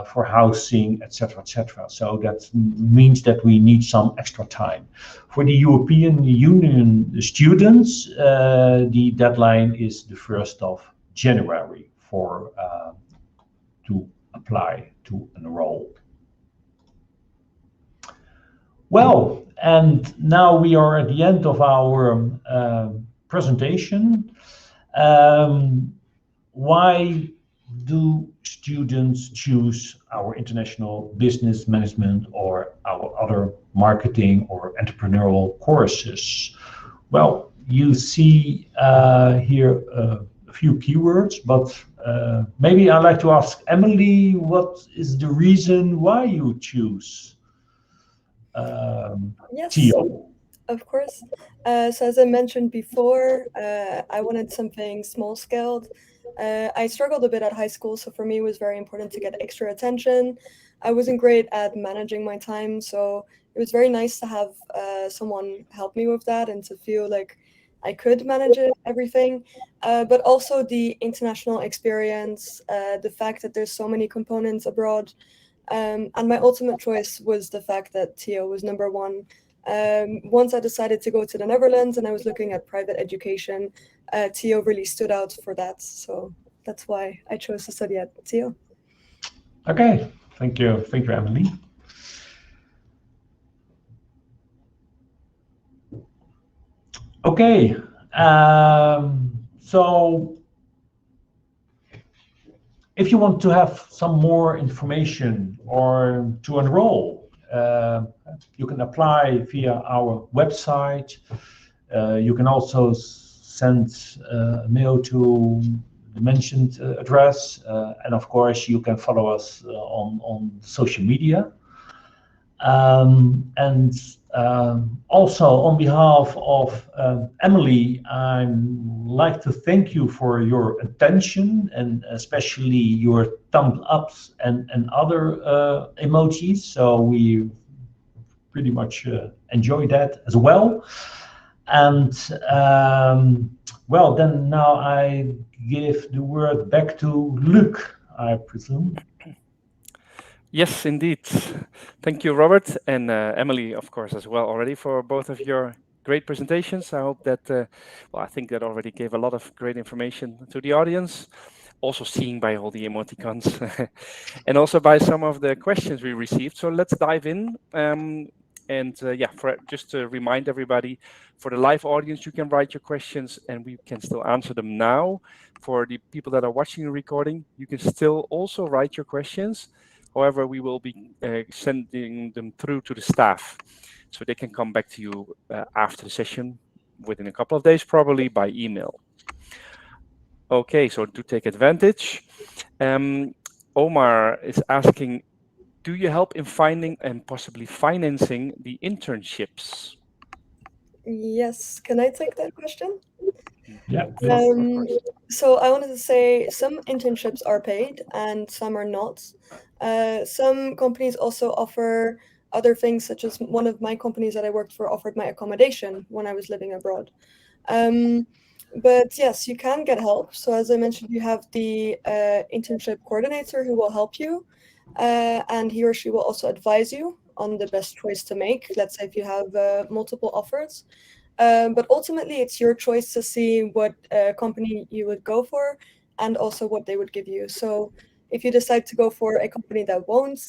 for housing, etc., etc. So that means that we need some extra time. For the European Union students, the deadline is the 1st of January for to apply to enroll. Well, and now we are at the end of our presentation. Why do students choose our international business management or our other marketing or entrepreneurial courses? Well, you see here a few keywords, but maybe I'd like to ask Emily, what is the reason why you choose Yes. Tio? Of course. So as I mentioned before, I wanted something small-scaled. I struggled a bit at high school, so for me it was very important to get extra attention. I wasn't great at managing my time, so it was very nice to have someone help me with that and to feel like I could manage everything. But also the international experience, the fact that there's so many components abroad. And my ultimate choice was the fact that Tio was number one. Once I decided to go to the Netherlands and I was looking at private education, Tio really stood out for that. So that's why I chose to study at Tio. Okay, thank you, Emily. Okay, so if you want to have some more information or to enroll, you can apply via our website. You can also send a mail to the mentioned address, and of course you can follow us on social media. And also on behalf of Emily, I'd like to thank you for your attention and especially your thumbs ups and other emojis. So we pretty much enjoy that as well. And well, then now I give the word back to Luc, I presume. Yes, indeed. Thank you, Robert, and Emily, of course, as well already for both of your great presentations. I hope that, well, I think that already gave a lot of great information to the audience, also seeing by all the emoticons and also by some of the questions we received. So let's dive in. Yeah, just to remind everybody, for the live audience, you can write your questions and we can still answer them now. For the people that are watching the recording, you can still also write your questions. However, we will be sending them through to the staff, so they can come back to you after the session within a couple of days, probably by email. Okay, so to take advantage, Omar is asking, do you help in finding and possibly financing the internships? Yes, can I take that question? Yeah. So I wanted to say some internships are paid and some are not. Some companies also offer other things, such as one of my companies that I worked for offered my accommodation when I was living abroad. But yes, you can get help. So as I mentioned, you have the internship coordinator who will help you, and he or she will also advise you on the best choice to make. Let's say if you have multiple offers. But ultimately, it's your choice to see what company you would go for and also what they would give you. So if you decide to go for a company that won't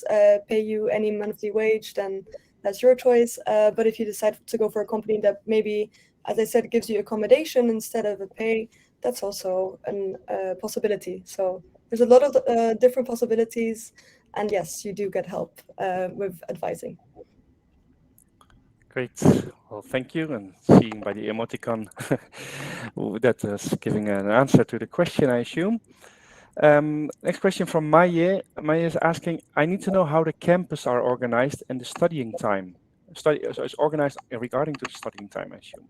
pay you any monthly wage, then that's your choice. But if you decide to go for a company that maybe, as I said, gives you accommodation instead of a pay, that's also a possibility. So there's a lot of different possibilities, and yes, you do get help with advising. Great. Well, thank you. And seeing by the emoticon that is giving an answer to the question, I assume. Next question from Maye. Maye is asking, I need to know how the campus are organized and the studying time. So it's organized regarding to the studying time, I assume.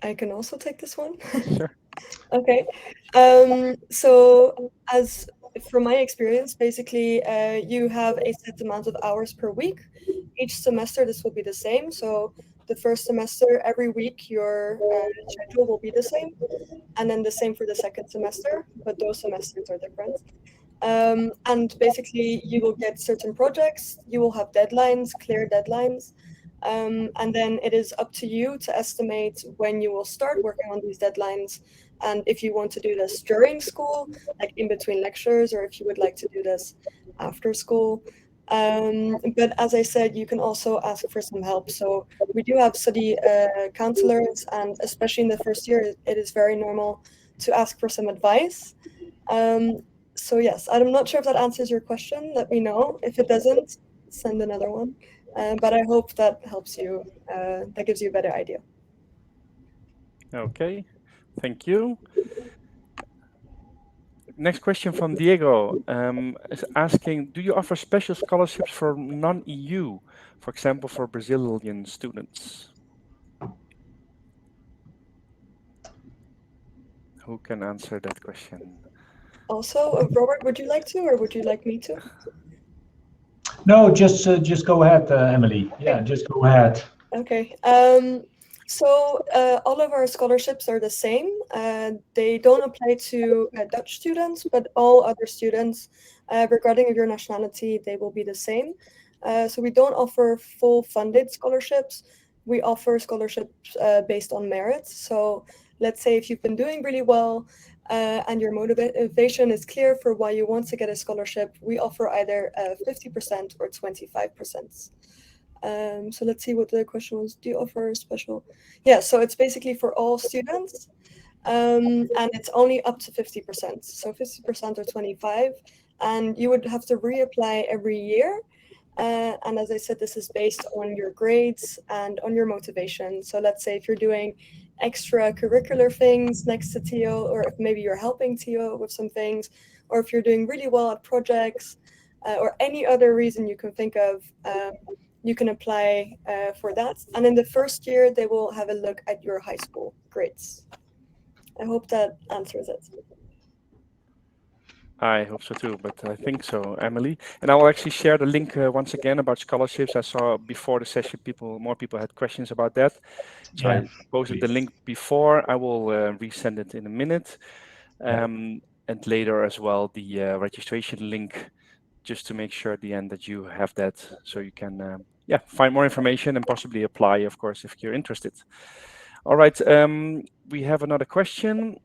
I can also take this one. Sure. Okay. So as from my experience, basically, you have a set amount of hours per week. Each semester, this will be the same. So the first semester, every week, your schedule will be the same. And then the same for the second semester, but those semesters are different. And basically, you will get certain projects. You will have deadlines, clear deadlines. And then it is up to you to estimate when you will start working on these deadlines. And if you want to do this during school, like in between lectures, or if you would like to do this after school. But as I said, you can also ask for some help. So we do have study counselors, and especially in the first year, it is very normal to ask for some advice. So yes, I'm not sure if that answers your question. Let me know. If it doesn't, send another one. But I hope that helps you, that gives you a better idea. Okay, thank you. Next question from Diego is asking, do you offer special scholarships for non-EU, for example, for Brazilian students? Who can answer that question? Also, Robert, would you like to, or would you like me to? No, just go ahead, Emily. Yeah, just go ahead. Okay. So all of our scholarships are the same. They don't apply to Dutch students, but all other students, regarding your nationality, they will be the same. So we don't offer full funded scholarships. We offer scholarships based on merit. So let's say if you've been doing really well and your motivation is clear for why you want to get a scholarship, we offer either 50% or 25%. So let's see what the question was. Do you offer special? Yeah, so it's basically for all students, and it's only up to 50%. So 50% or 25%, and you would have to reapply every year. And as I said, this is based on your grades and on your motivation. So let's say if you're doing extracurricular things next to Tio, or if maybe you're helping Tio with some things, or if you're doing really well at projects, or any other reason you can think of, you can apply for that. And in the first year, they will have a look at your high school grades. I hope that answers it. I hope so too, but I think so, Emily. And I will actually share the link once again about scholarships. I saw before the session, more people had questions about that. So yeah, I posted the link before. I will resend it in a minute. And later as well, the registration link, just to make sure at the end that you have that, so you can find more information and possibly apply, of course, if you're interested. All right, we have another question.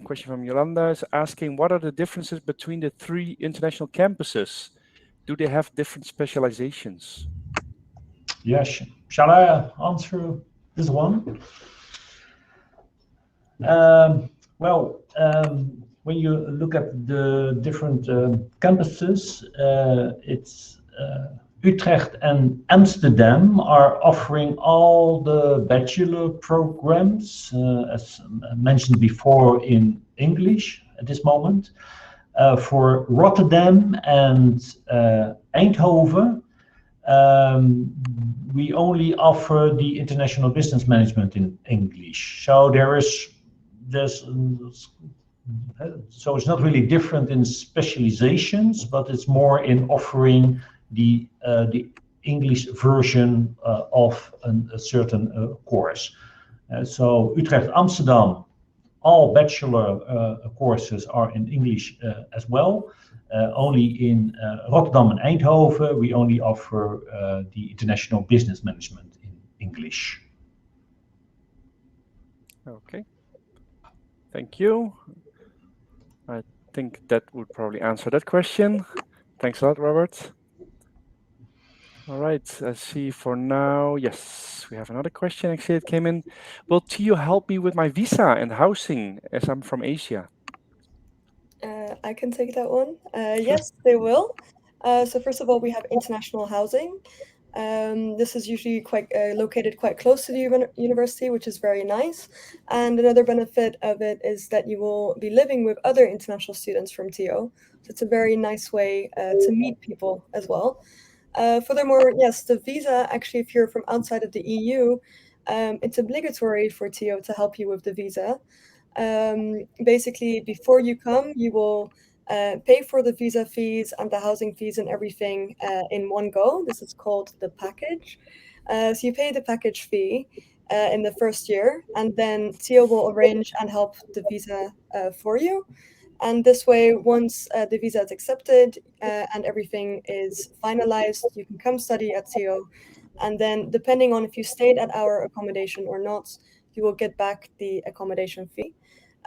Question from Yolanda is asking, what are the differences between the 3 international campuses? Do they have different specializations? Yes, shall I answer this one? When you look at the different campuses, it's Utrecht and Amsterdam are offering all the bachelor programs, as mentioned before, in English at this moment. For Rotterdam and Eindhoven, we only offer the international business management in English. So so it's not really different in specializations, but it's more in offering the English version of a certain course. So Utrecht, Amsterdam, all bachelor courses are in English as well. Only in Rotterdam and Eindhoven, we only offer the international business management in English. Okay, thank you. I think that would probably answer that question. Thanks a lot, Robert. All right, I see for now. Yes, we have another question. Actually, it came in. Will Tio help me with my visa and housing as I'm from Asia? I can take that one. Yes, they will. So first of all, we have international housing. This is usually quite located quite close to the university, which is very nice. And another benefit of it is that you will be living with other international students from TO. So it's a very nice way to meet people as well. Furthermore, yes, the visa, actually, if you're from outside of the EU, it's obligatory for TO to help you with the visa. Basically, before you come, you will pay for the visa fees and the housing fees and everything in one go. This is called the package. So you pay the package fee in the first year, and then TO will arrange and help the visa for you. And this way, once the visa is accepted and everything is finalized, you can come study at TO. And then, depending on if you stayed at our accommodation or not, you will get back the accommodation fee.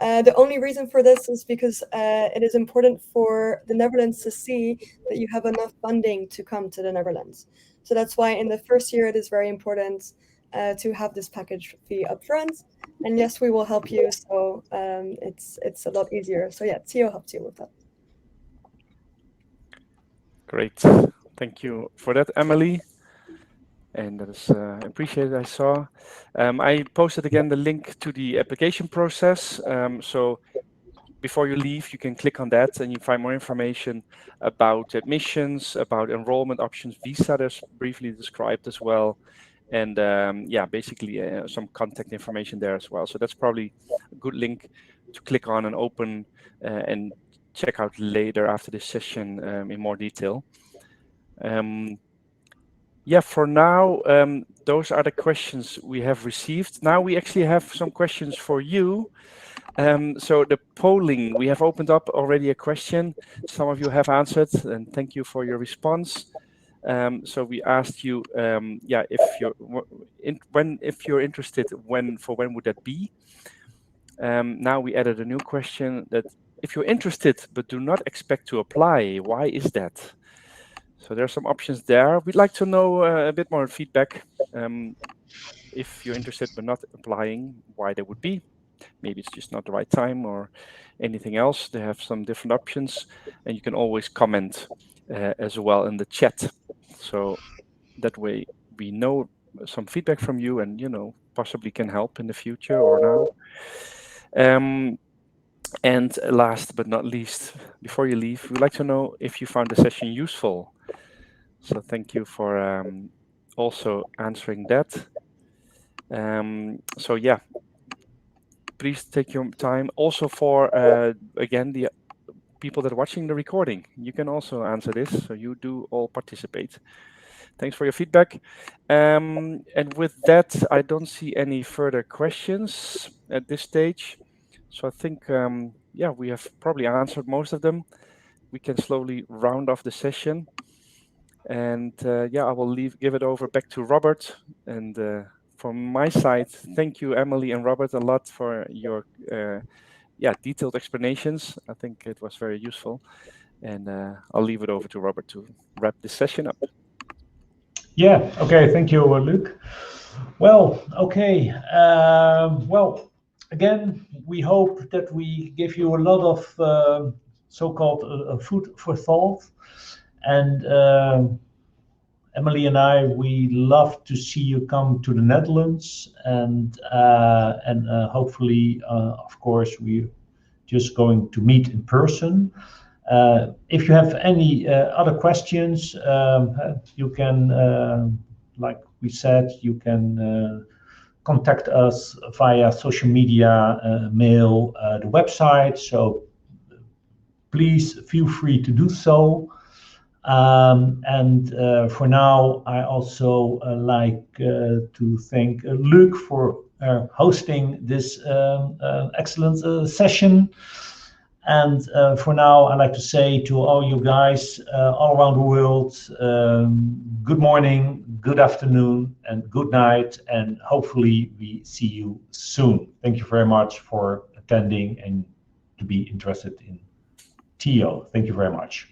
The only reason for this is because it is important for the Netherlands to see that you have enough funding to come to the Netherlands. So that's why in the first year it is very important to have this package fee upfront. And yes, we will help you. So it's a lot easier. So yeah, Tio helps you with that. Great. Thank you for that, Emily. And that is appreciated, I saw. I posted again the link to the application process. So before you leave, you can click on that and you find more information about admissions, about enrollment options, visa that's briefly described as well. And yeah, basically some contact information there as well. So that's probably a good link to click on and open and check out later after this session in more detail. Yeah, for now, those are the questions we have received. Now we actually have some questions for you. So the polling, we have opened up already a question. Some of you have answered, and thank you for your response. So we asked you, yeah, if you're interested, when would that be? Now we added a new question that if you're interested but do not expect to apply, why is that? So there are some options there. We'd like to know a bit more feedback. If you're interested but not applying, why that would be. Maybe it's just not the right time or anything else. They have some different options, and you can always comment as well in the chat. So that way we know some feedback from you and, you know, possibly can help in the future or now. And last but not least, before you leave, we'd like to know if you found the session useful. So thank you for also answering that. So yeah, please take your time. Also for, again, the people that are watching the recording, you can also answer this. So you do all participate. Thanks for your feedback. And with that, I don't see any further questions at this stage. So I think, yeah, we have probably answered most of them. We can slowly round off the session. And yeah, I will give it over back to Robert. And from my side, thank you, Emily and Robert, a lot for your yeah, detailed explanations. I think it was very useful. And I'll leave it over to Robert to wrap this session up. Yeah, okay, thank you, Luc. Well, okay, well, again, we hope that we give you a lot of so-called food for thought. And Emily and I, we love to see you come to the Netherlands, and hopefully, of course, we're just going to meet in person. If you have any other questions, you can, like we said, you can contact us via social media, mail, the website. So please feel free to do so. And for now, I also like to thank Luc for hosting this excellent session. And for now, I'd like to say to all you guys all around the world, good morning, good afternoon, and good night. And hopefully we see you soon. Thank you very much for attending and to be interested in TO. Thank you very much.